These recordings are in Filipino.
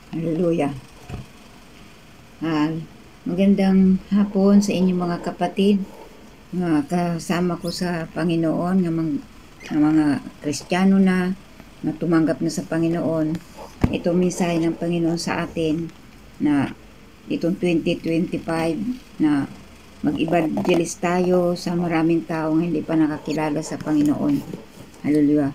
Hallelujah. Magandang hapon sa inyong mga kapatid, mga kasama ko sa Panginoon, nga mga Kristiyano na tumanggap na sa Panginoon. Ito mensahe ng Panginoon sa atin na itong 2025 na mag-evangelist tayo sa maraming taong hindi pa nakakilala sa Panginoon. Hallelujah.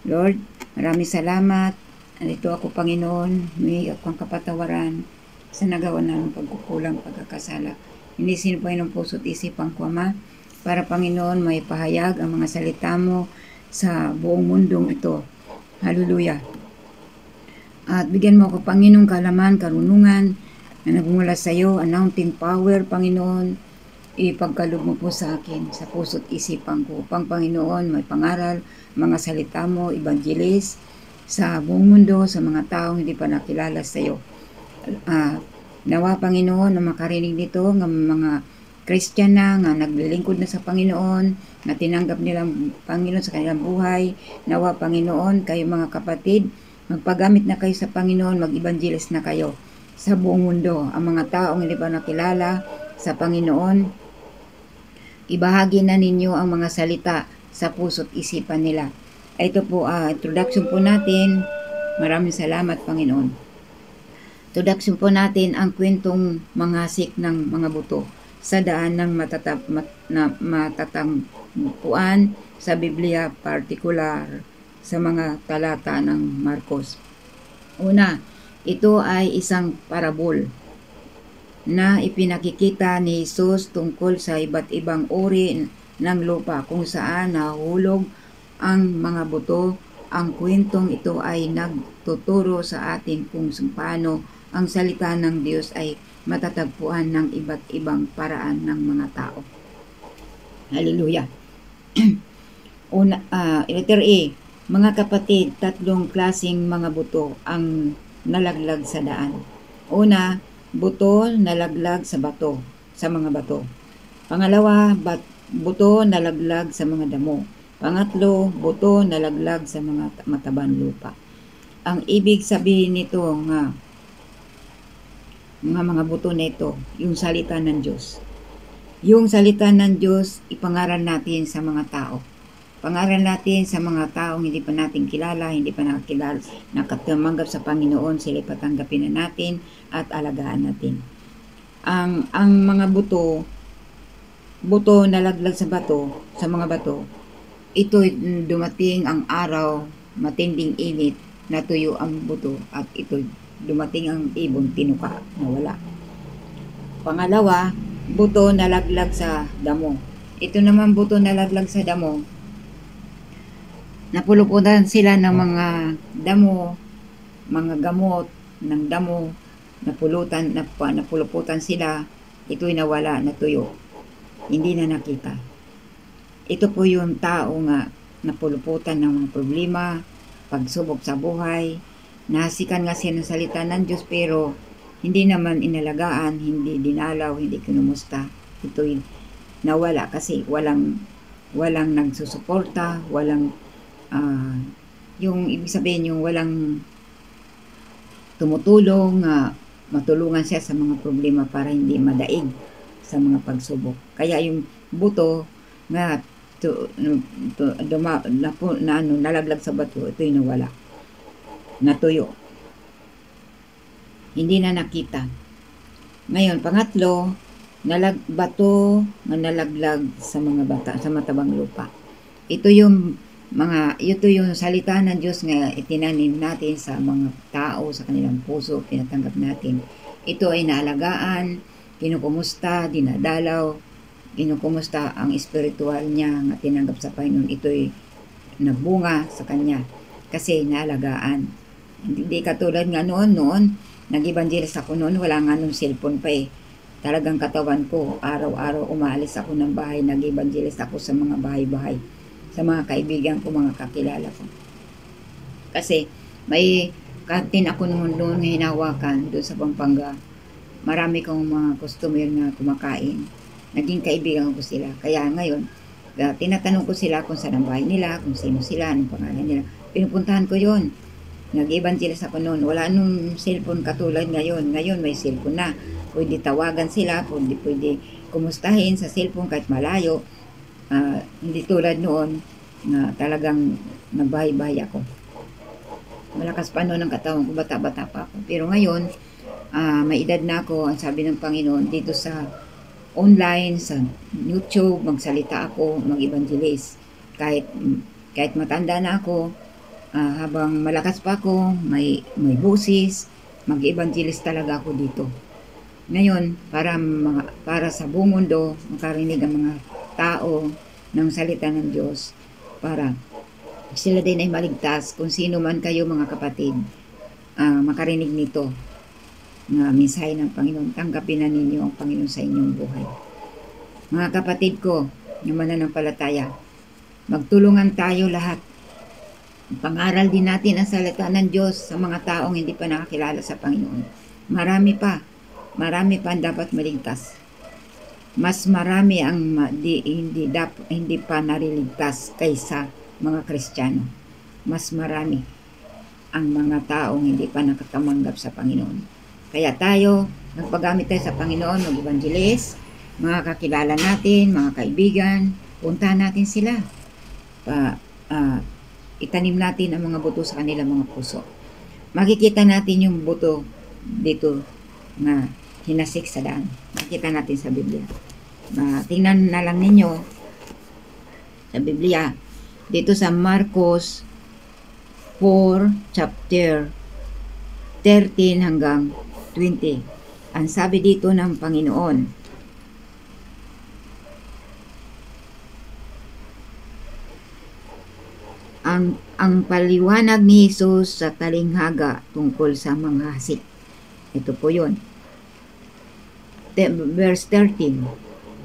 Lord, maraming salamat. Andito ako, Panginoon, may akong kapatawaran sa nagawa ng pagkukulang, pagkakasala. Inisin po ng puso't isipan ko, Ama, para, Panginoon, may pahayag ang mga salita mo sa buong mundong ito. Hallelujah. At bigyan mo ako, Panginoon, kalaman, karunungan na nagmula sa iyo, anointing power, Panginoon, ipagkaloob mo po sa akin, sa puso't isipan ko, upang, Panginoon, may pangaral, mga salita mo, evangelist, sa buong mundo, sa mga taong hindi pa nakilala sa iyo. Nawa, Panginoon, na makarinig nito ng mga Christian na nga naglilingkod na sa Panginoon, na tinanggap nilang Panginoon sa kanilang buhay. Nawa, Panginoon, kayo mga kapatid, magpagamit na kayo sa Panginoon, mag-evangelist na kayo sa buong mundo. Ang mga taong hindi pa nakilala sa Panginoon, ibahagi na ninyo ang mga salita sa puso't isipan nila. Ito po, introduction po natin. Maraming salamat, Panginoon. Introduction po natin ang kwentong mangasik ng mga buto sa daan ng matatagpuan sa Biblia, partikular sa mga talata ng Marcos. Una, ito ay isang parabol na ipinakikita ni Jesus tungkol sa iba't ibang uri ng lupa kung saan nahulog ang mga buto. Ang kwentong ito ay nagtuturo sa atin kung paano ang salita ng Diyos ay matatagpuan ng iba't ibang paraan ng mga tao. Hallelujah. Letter A, mga kapatid, tatlong klaseng mga buto ang nalaglag sa daan. Una, buto nalaglag sa bato, sa mga bato. Pangalawa, buto nalaglag sa mga damo. Pangatlo, buto nalaglag sa mga matabang lupa. Ang ibig sabihin nito nga mga buto nito, yung salita ng Diyos. Yung salita ng Diyos, ipangaral natin sa mga tao. Pangaral natin sa mga taong hindi pa natin kilala, hindi pa nakakilala, nakatanggap sa Panginoon, sila patanggapin na natin at alagaan natin. Ang mga buto nalaglag sa bato, sa mga bato, ito dumating ang araw, matinding init, natuyo ang buto at ito dumating ang ibon, tinuka, nawala. Pangalawa, buto nalaglag sa damo. Ito naman buto nalaglag sa damo, napuluputan sila ng mga damo, mga gamot ng damo, napuluputan sila, ito'y nawala, natuyo, hindi na nakita. Ito po yung tao nga napuluputan ng mga problema, pagsubok sa buhay, nasikan nga siya ng salita ng Diyos pero hindi naman inalagaan, hindi dinalaw, hindi kinumusta. Ito'y nawala kasi walang nagsusuporta, walang yung ibig sabihin yung walang tumutulong, matulungan siya sa mga problema para hindi madaig sa mga pagsubok. Kaya yung buto nga nalaglag sa bato, ito'y nawala, natuyo, hindi na nakita. Ngayon, pangatlo, bato na nalaglag sa mga bata, sa matabang lupa. Ito yung salita ng Diyos nga itinanim natin sa mga tao, sa kanilang puso, pinatanggap natin. Ito ay naalagaan, kinukumusta, dinadalaw, kinukumusta ang espiritual niya nga tinanggap sa Panginoon. Ito'y nagbunga sa kanya kasi naalagaan. Hindi katulad nga noon, nag-evangelist ako noon, wala nga nung cellphone pa eh. Talagang katawan ko, araw-araw umalis ako ng bahay, nag-evangelist ako sa mga bahay-bahay, sa mga kaibigan ko, mga kakilala ko. Kasi may kantin ako noon hinawakan doon sa Pampanga. Marami kong mga customer na kumakain. Naging kaibigan ko sila. Kaya ngayon, tinatanong ko sila kung saan ang bahay nila, kung sino sila, anong pangalan nila. Pinupuntahan ko yon. Nag-evangelist ako noon. Wala nung cellphone katulad ngayon. Ngayon may cellphone na. Pwede tawagan sila, pwede kumustahin sa cellphone kahit malayo. Hindi tulad noon na talagang nabahay-bahay ako. Malakas pa noon ang katawan ko, bata-bata pa ako. Pero ngayon, may edad na ako, ang sabi ng Panginoon, dito sa online, sa YouTube, magsalita ako, mag-evangelist. Kahit matanda na ako, habang malakas pa ako, may busis, mag-evangelist talaga ako dito. Ngayon, para sa buong mundo, makarinig ang mga tao ng salita ng Diyos, para sila din ay maligtas. Kung sino man kayo mga kapatid, makarinig nito na mensahe ng Panginoon, tanggapin na ninyo ang Panginoon sa inyong buhay. Mga kapatid ko, yung mananampalataya, magtulungan tayo lahat. Pangaral din natin ang salita ng Diyos sa mga taong hindi pa nakakilala sa Panginoon. Marami pa ang dapat maligtas. Mas marami ang hindi pa nariligtas kaysa mga Kristiyano. Mas marami ang mga taong hindi pa nakakamanggap sa Panginoon. Kaya tayo, nagpagamit tayo sa Panginoon, mag-evangelist, mga kakilala natin, mga kaibigan, puntahan natin sila. Itanim natin ang mga buto sa kanilang mga puso. Makikita natin yung buto dito na hinasik sa daan. Makikita natin sa Biblia. Tingnan na lang ninyo sa Biblia. Dito sa Marcos 4, chapter 13 hanggang 20. Ang sabi dito ng Panginoon, ang paliwanag ni Jesus sa talinghaga tungkol sa mga hasik. Ito po yun. Verse 13.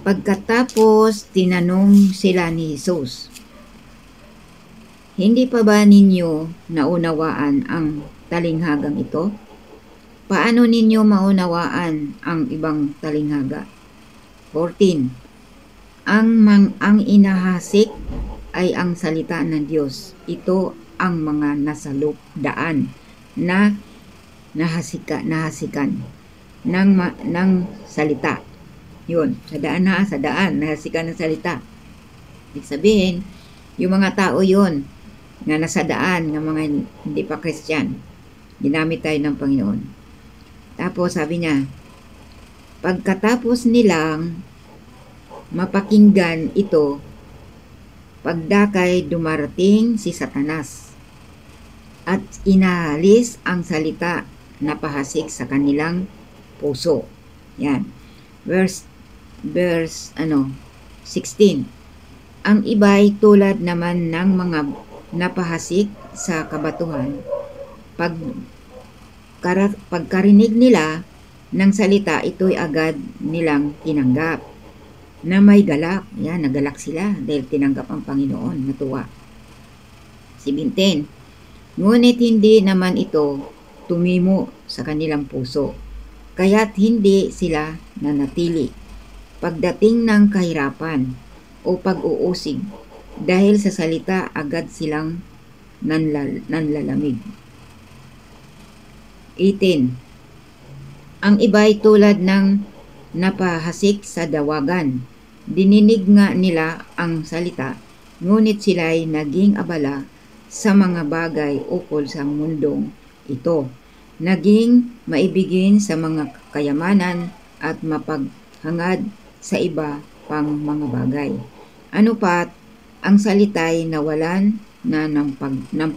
Pagkatapos tinanong sila ni Jesus, hindi pa ba ninyo naunawaan ang talinghagang ito? Paano ninyo maunawaan ang ibang talinghaga? 14. Ang inahasik ay ang salita ng Diyos. Ito ang mga nasa daan na nahasikan ng salita. Yun, sa daan, nahasikan ng salita. Ibig sabihin, yung mga tao yun, na nasa daan, ng mga hindi pa Christian, ginamit tayo ng Panginoon. Tapos sabi niya, pagkatapos nilang mapakinggan ito, pagdakay dumarating si Satanas at inalis ang salita na pahasik sa kanilang puso. Yan. Verse 16. Ang iba'y tulad naman ng mga napahasik sa kabatuhan. Pagkarinig nila ng salita, ito'y agad nilang tinanggap na may galak. Yan, nagalak sila dahil tinanggap ang Panginoon, natuwa. 17. Ngunit hindi naman ito tumimo sa kanilang puso, kaya't hindi sila nanatili pagdating ng kahirapan o pag-uusig, dahil sa salita agad silang nanlalamig. 18. Ang iba'y tulad ng napahasik sa dawagan. Dininig nga nila ang salita, ngunit sila'y naging abala sa mga bagay ukol sa mundong ito. Naging maibigin sa mga kayamanan at mapaghangad sa iba pang mga bagay. Ano pat, ang salita'y nawalan na ng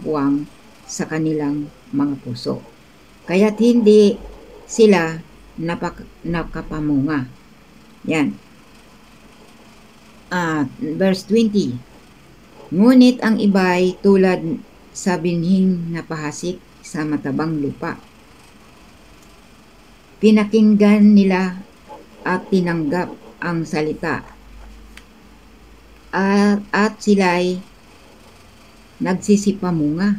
puwang sa kanilang mga puso. Kaya't hindi sila nakapamunga. Yan. Verse 20. Ngunit ang iba'y tulad sa binhing napahasik sa matabang lupa. Pinakinggan nila at tinanggap ang salita. At sila'y nagsisipamunga.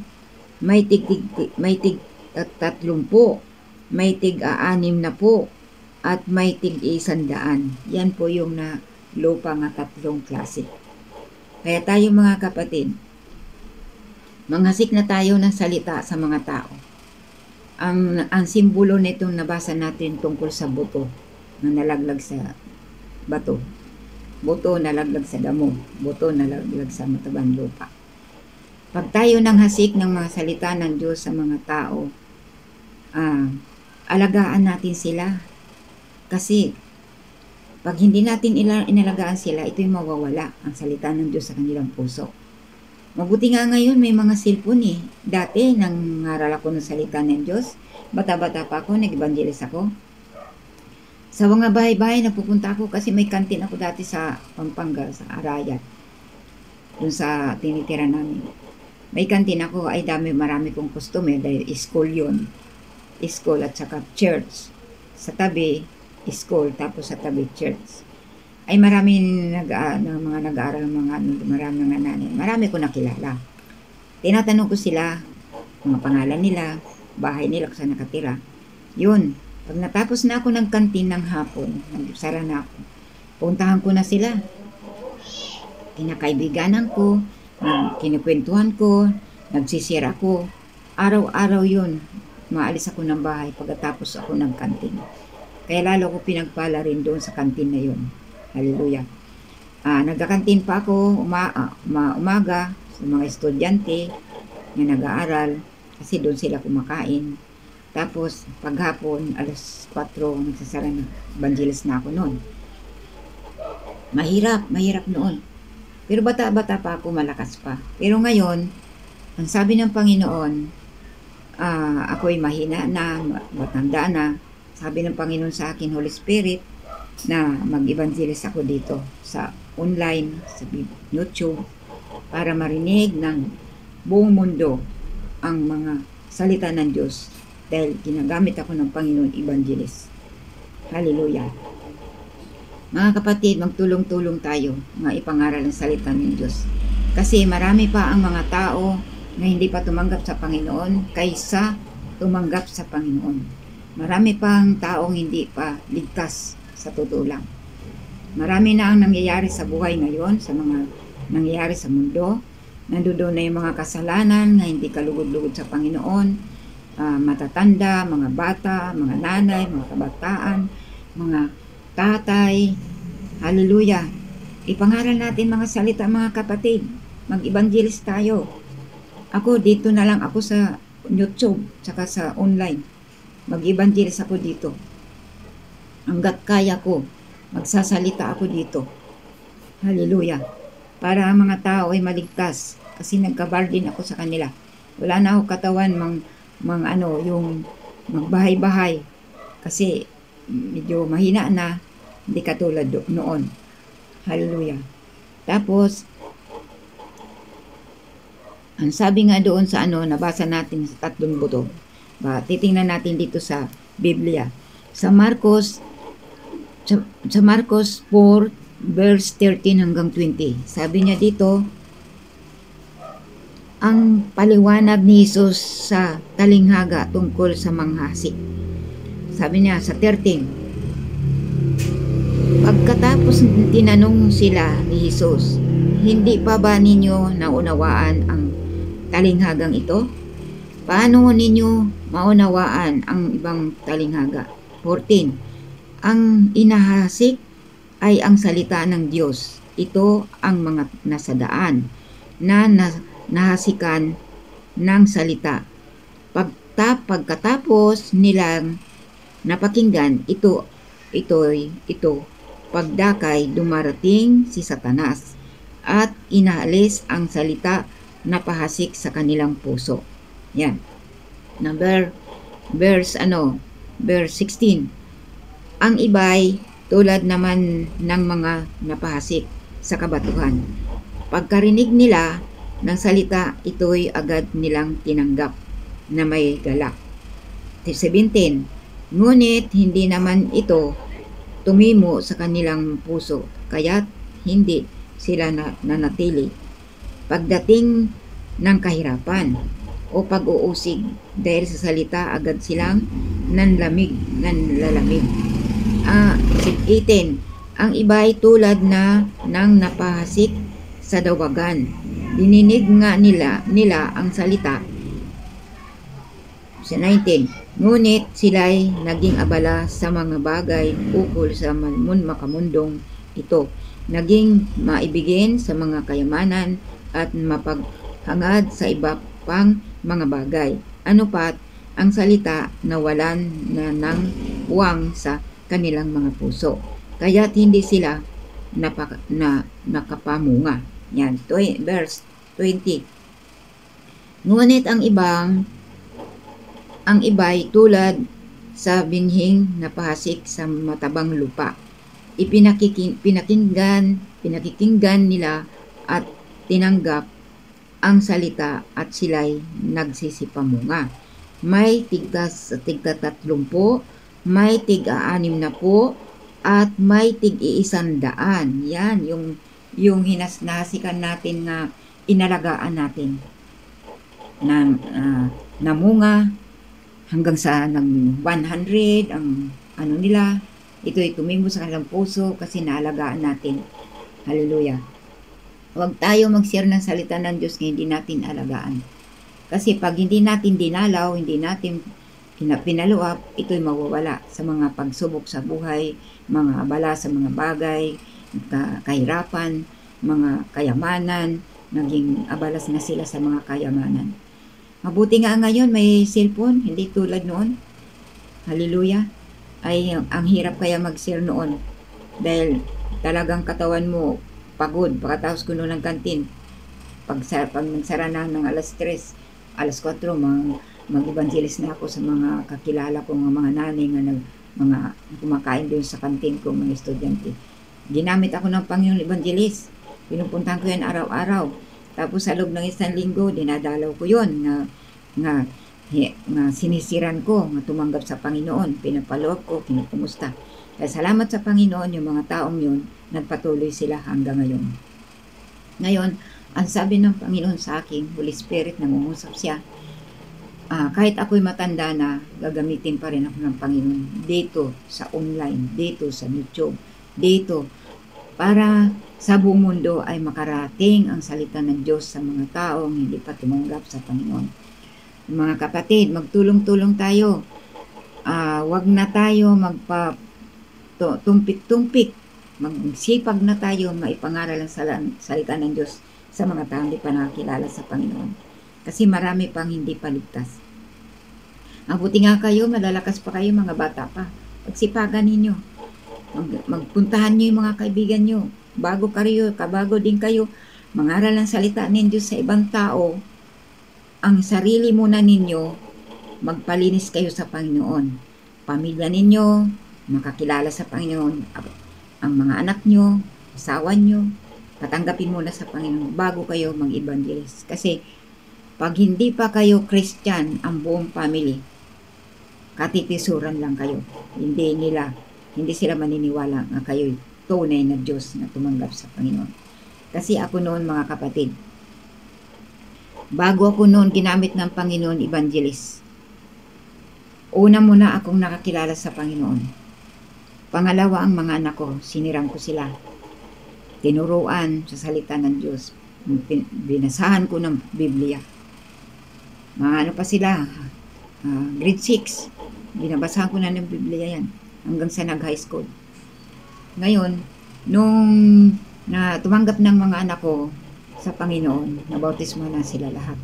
May tig 30, may tig 60, at may tig 100. Yan po yung na lupa nga 3 klase. Kaya tayo mga kapatid, Manghasik na tayo ng salita sa mga tao. Ang simbolo nitong nabasa natin tungkol sa buto na nalaglag sa bato. Buto nalaglag sa damo. Buto nalaglag sa matabang lupa. Pag tayo nang hasik ng mga salita ng Diyos sa mga tao, alagaan natin sila. Kasi pag hindi natin inalagaan sila, ito'y mawawala ang salita ng Diyos sa kanilang puso. Mabuti nga ngayon may mga cellphone eh. Dati nang ngaral ako ng salita ng Diyos, bata-bata pa ako, nag-evangelist ako. Sa mga bahay-bahay nagpupunta ako kasi may kantin ako dati sa Pampanga, sa Arayat. Doon sa tinitira namin. May kantin ako, ay marami kong customer dahil school yun. School at saka church. Sa tabi, school, tapos sa tabi, church. Ay marami mga nag-aaral, marami mga nanay. Marami ko nakilala. Tinatanong ko sila, mga pangalan nila, bahay nila kung saan nakatira. Yun, pag natapos na ako ng kantin ng hapon, nagsara na ako, puntahan ko na sila. Kinakaibiganan ko, kinukwentuhan ko, nagsisira ako. Araw-araw yun, maalis ako ng bahay pagkatapos ako ng kantin. Kaya lalo ko pinagpala rin doon sa kantin na yun. Hallelujah. Nagkakantin pa ako umaga sa mga estudyante na nag-aaral kasi doon sila kumakain. Tapos paghapon, alas 4, nagsasara na. Evangelist na ako noon. Mahirap noon. Pero bata-bata pa ako, malakas pa. Pero ngayon, ang sabi ng Panginoon, ako'y mahina na, matanda na. Sabi ng Panginoon sa akin, Holy Spirit, na mag-evangelist ako dito sa online, sa YouTube, para marinig ng buong mundo ang mga salita ng Diyos dahil ginagamit ako ng Panginoon evangelist. Hallelujah. Mga kapatid, magtulong-tulong tayo na ipangaral ang salita ng Diyos. Kasi marami pa ang mga tao na hindi pa tumanggap sa Panginoon kaysa tumanggap sa Panginoon. Marami pang taong hindi pa ligtas. Sa totoo lang. Marami na ang nangyayari sa buhay ngayon, sa mga nangyayari sa mundo. Nandoon na yung mga kasalanan na hindi kalugod-lugod sa Panginoon. Matatanda, mga bata, mga nanay, mga kabataan, mga tatay. Hallelujah. Ipangaral natin mga salita, mga kapatid. Mag-evangelist tayo. Ako, dito na lang ako sa YouTube, saka sa online. Mag-evangelist ako dito. Hanggat kaya ko, magsasalita ako dito. Hallelujah. Para ang mga tao ay maligtas. Kasi nagkabar din ako sa kanila. Wala na ako katawan yung magbahay-bahay. Kasi medyo mahina na, hindi katulad noon. Hallelujah. Tapos, ang sabi nga doon sa nabasa natin sa 3 buto. Titingnan natin dito sa Biblia. Sa Marcos 4, verse 13 hanggang 20. Sabi niya dito, ang paliwanag ni Jesus sa talinghaga tungkol sa manghasik. Sabi niya sa 13, pagkatapos tinanong sila ni Jesus, hindi pa ba ninyo naunawaan ang talinghagang ito? Paano ninyo maunawaan ang ibang talinghaga? 14. Ang inahasik ay ang salita ng Diyos. Ito ang mga nasadaan na nahasikan ng salita. Pagkatapos nilang napakinggan, ito, pagdakay dumarating si Satanas at inaalis ang salita na pahasik sa kanilang puso. Yan. Verse 16. Ang iba'y tulad naman ng mga napahasik sa kabatuhan. Pagkarinig nila ng salita, ito'y agad nilang tinanggap na may galak. 17. Ngunit hindi naman ito tumimo sa kanilang puso, kaya't hindi sila nanatili. Pagdating ng kahirapan o pag-uusig dahil sa salita, agad silang nanlalamig. 18. Ang iba'y tulad na ng napahasik sa dawagan Dininig nga nila ang salita sa 19. Ngunit sila'y naging abala sa mga bagay ukol sa makamundong ito. Naging maibigin sa mga kayamanan at mapaghangad sa iba pang mga bagay. Ano pat ang salita nawalan na ng puwang sa kanilang mga puso. Kaya't hindi sila nakapamunga. Yan, verse 20. Ngunit ang iba'y tulad sa binhing na pahasik sa matabang lupa. Pinakikinggan nila at tinanggap ang salita at sila'y nagsisipamunga. May tigta 30, may tig-60, at may tig-100. Yan, yung hinasnasikan natin na inalagaan natin na namunga hanggang sa nag 100 ang ano nila. Ito'y tumimbo sa kanilang puso kasi naalagaan natin. Hallelujah. Huwag tayo mag-share ng salita ng Diyos na hindi natin alagaan. Kasi pag hindi natin dinalaw, hindi natin pinaluap, ito'y mawawala sa mga pagsubok sa buhay, mga abala sa mga bagay, kahirapan, mga kayamanan, naging abalas na sila sa mga kayamanan. Mabuti nga ngayon may cellphone, hindi tulad noon. Hallelujah. Ay ang hirap kaya mag-share noon dahil talagang katawan mo pagod pagkatapos kuno ng kantin. Pag nagsara na ng alas 3, alas 4, mag-evangelist na ako sa mga kakilala ko, mga nanay nga mga kumakain doon sa kantin ko, mga estudyante. Ginamit ako ng Panginoon evangelist. Pinupuntahan ko yan araw-araw. Tapos sa loob ng isang linggo, dinadalaw ko yun nga sinisiran ko, nga tumanggap sa Panginoon. Pinapaloob ko, kinukumusta. Kaya salamat sa Panginoon, yung mga taong yun, nagpatuloy sila hanggang ngayon. Ngayon, ang sabi ng Panginoon sa akin, Holy Spirit, nangungusap siya. Kahit ako'y matanda na, gagamitin pa rin ako ng Panginoon dito sa online, dito sa YouTube, dito para sa buong mundo ay makarating ang salita ng Diyos sa mga taong hindi pa tumanggap sa Panginoon. Mga kapatid, magtulong-tulong tayo. Wag na tayo tumpik-tumpik. Magsipag na tayo maipangaral ang salita ng Diyos sa mga taong hindi pa nakakilala sa Panginoon. Kasi marami pang hindi paligtas. Mabuti nga kayo, malalakas pa kayo, mga bata pa. Pagsipagan ninyo. Magpuntahan nyo yung mga kaibigan nyo. Kabago din kayo. Mangaral ang salita ng Diyos sa ibang tao. Ang sarili muna ninyo, magpalinis kayo sa Panginoon. Pamilya ninyo, makakilala sa Panginoon. Ang mga anak nyo, asawa nyo, patanggapin muna sa Panginoon bago kayo mag-evangelist. Kasi pag hindi pa kayo Christian, ang buong family, katitisuran lang kayo. Hindi sila maniniwala nga kayo'y tunay na Diyos na tumanggap sa Panginoon. Kasi ako noon, mga kapatid, bago ako noon ginamit ng Panginoon evangelist, una muna akong nakakilala sa Panginoon. Pangalawa, ang mga anak ko, sinirang ko sila. Tinuruan sa salita ng Diyos. Binasahan ko ng Biblia. Ano pa sila, grade 6. Binabasahan ko na ng Biblia yan. Hanggang sa nag-high school. Ngayon, nung tumanggap ng mga anak ko sa Panginoon, nabautismo na sila lahat.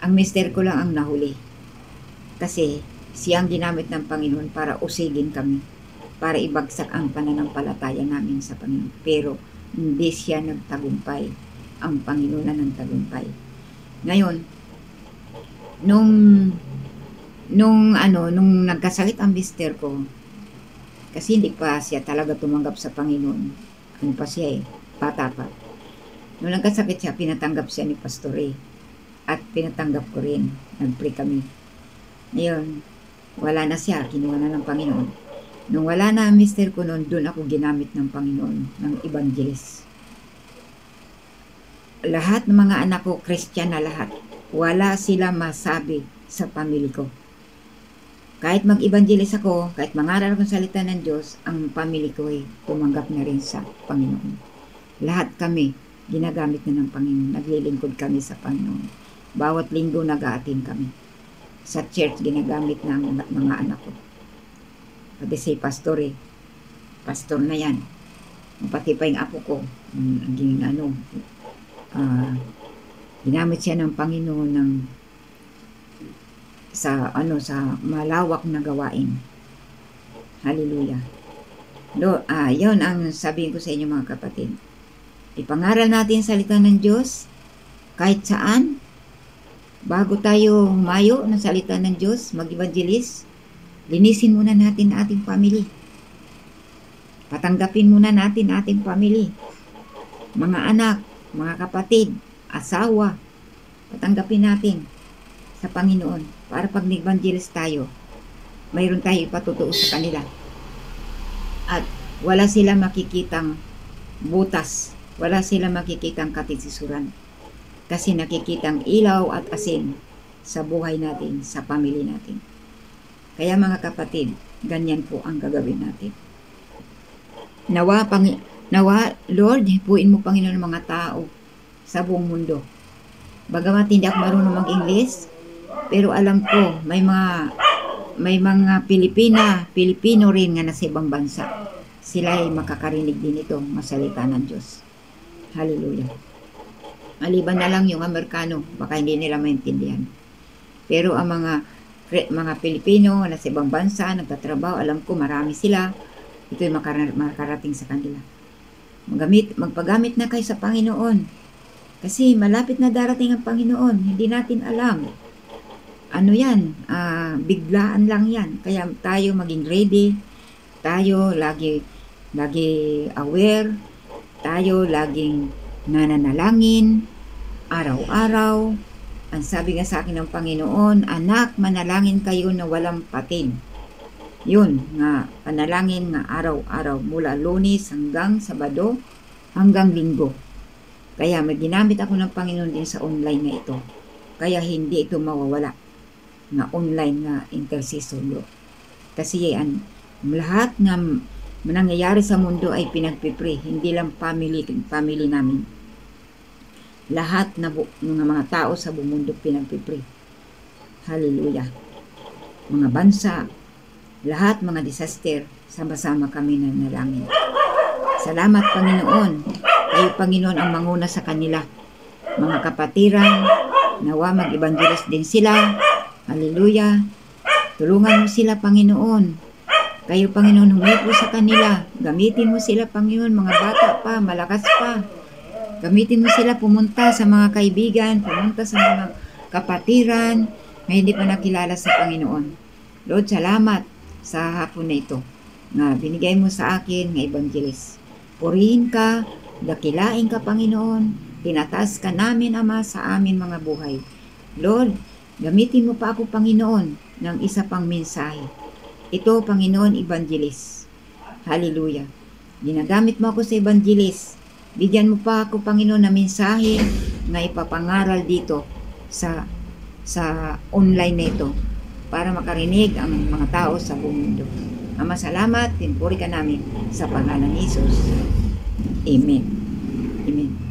Ang mister ko lang ang nahuli. Kasi siyang ginamit ng Panginoon para usigin kami. Para ibagsak ang pananampalataya namin sa Panginoon. Pero hindi siya nagtagumpay. Ang Panginoon na nagtagumpay. Ngayon, nung nagkasakit ang mister ko, kasi hindi pa siya talaga tumanggap sa Panginoon. Ano pa siya bata pa. Nung nagkasakit siya, pinatanggap siya ni Pastor A. At pinatanggap ko rin. Nag-pray kami. Ngayon, wala na siya. Kinuha na ng Panginoon. Nung wala na ang mister ko noon, doon ako ginamit ng Panginoon, ng evangelist. Lahat ng mga anak ko, Christian na lahat. Wala sila masabi sa pamilya ko. Kahit mag-evangelist ako, kahit mangaral akong salita ng Diyos, ang pamilya ko ay tumanggap na rin sa Panginoon. Lahat kami Ginagamit na ng Panginoon. Naglilingkod kami sa Panginoon. Bawat linggo nag-aatin kami. Sa church, ginagamit ng mga anak ko. Pati si pastor pastor na yan. Pati pa yung apo ko. Ginamit siya ng Panginoon sa malawak na gawain. Hallelujah. Yun ang sabihin ko sa inyo mga kapatid. Ipangaral natin salita ng Diyos kahit saan. Bago tayo humayo ng salita ng Diyos, mag-evangelist, linisin muna natin ating family. Patanggapin muna natin ating family. Mga anak, mga kapatid, asawa, patanggapin natin sa Panginoon para pag nag-evangelist tayo, mayroon tayo ipatutuo sa kanila. At wala sila makikitang butas, wala sila makikitang katisisuran. Kasi nakikitang ilaw at asin sa buhay natin, sa pamilya natin. Kaya mga kapatid, ganyan po ang gagawin natin. Nawa, Lord, hipuin mo Panginoon ng mga tao sa buong mundo. Bagamat hindi ako marunong mag-English, pero alam ko may mga Pilipino rin nga nasa ibang bansa. Sila ay makakarinig din ito, masalita ng Diyos. Hallelujah. Maliban na lang yung Amerikano, baka hindi nila maintindihan. Pero ang mga Pilipino na sa ibang bansa, nagtatrabaho, alam ko marami sila. Ito'y makarating sa kanila. Magpagamit na kayo sa Panginoon. Kasi malapit na darating ang Panginoon. Hindi natin alam. Ano yan? Biglaan lang yan. Kaya tayo maging ready. Tayo lagi aware. Tayo laging nananalangin, araw-araw. Ang sabi nga sa akin ng Panginoon, anak, manalangin kayo na walang patid. Yun, nga panalangin nga araw-araw, mula Lunes hanggang Sabado, hanggang Linggo. Kaya may ginamit ako ng Panginoon din sa online na ito. Kaya hindi ito mawawala, nga online nga intercession. Kasi lahat na nangyayari sa mundo ay pinagpipre, hindi lang family namin. Lahat na mga tao sa buong mundo pinagpipre. Hallelujah. Mga bansa, lahat mga disaster, sama-sama kami na nalangin. Salamat Panginoon. Kayo Panginoon ang manguna sa kanila. Mga kapatiran, nawa mag-evangelist din sila. Hallelujah. Tulungan mo sila Panginoon. Kayo Panginoon humipo sa kanila. Gamitin mo sila Panginoon, mga bata pa, malakas pa. Gamitin mo sila pumunta sa mga kaibigan, pumunta sa mga kapatiran na hindi pa nakilala sa Panginoon. Lord, salamat sa hapon na ito na binigay mo sa akin ng evangelist. Purihin ka, dakilain ka Panginoon, tinataas ka namin Ama sa amin mga buhay. Lord, gamitin mo pa ako Panginoon ng isa pang mensahe. Ito Panginoon evangelist. Hallelujah. Ginagamit mo ako sa evangelist. Bigyan mo pa ako, Panginoon, na mensahe na ipapangaral dito sa online na ito para makarinig ang mga tao sa buong mundo. Ama, salamat. Pinupuri ka namin sa pangalan ni Jesus. Amen. Amen.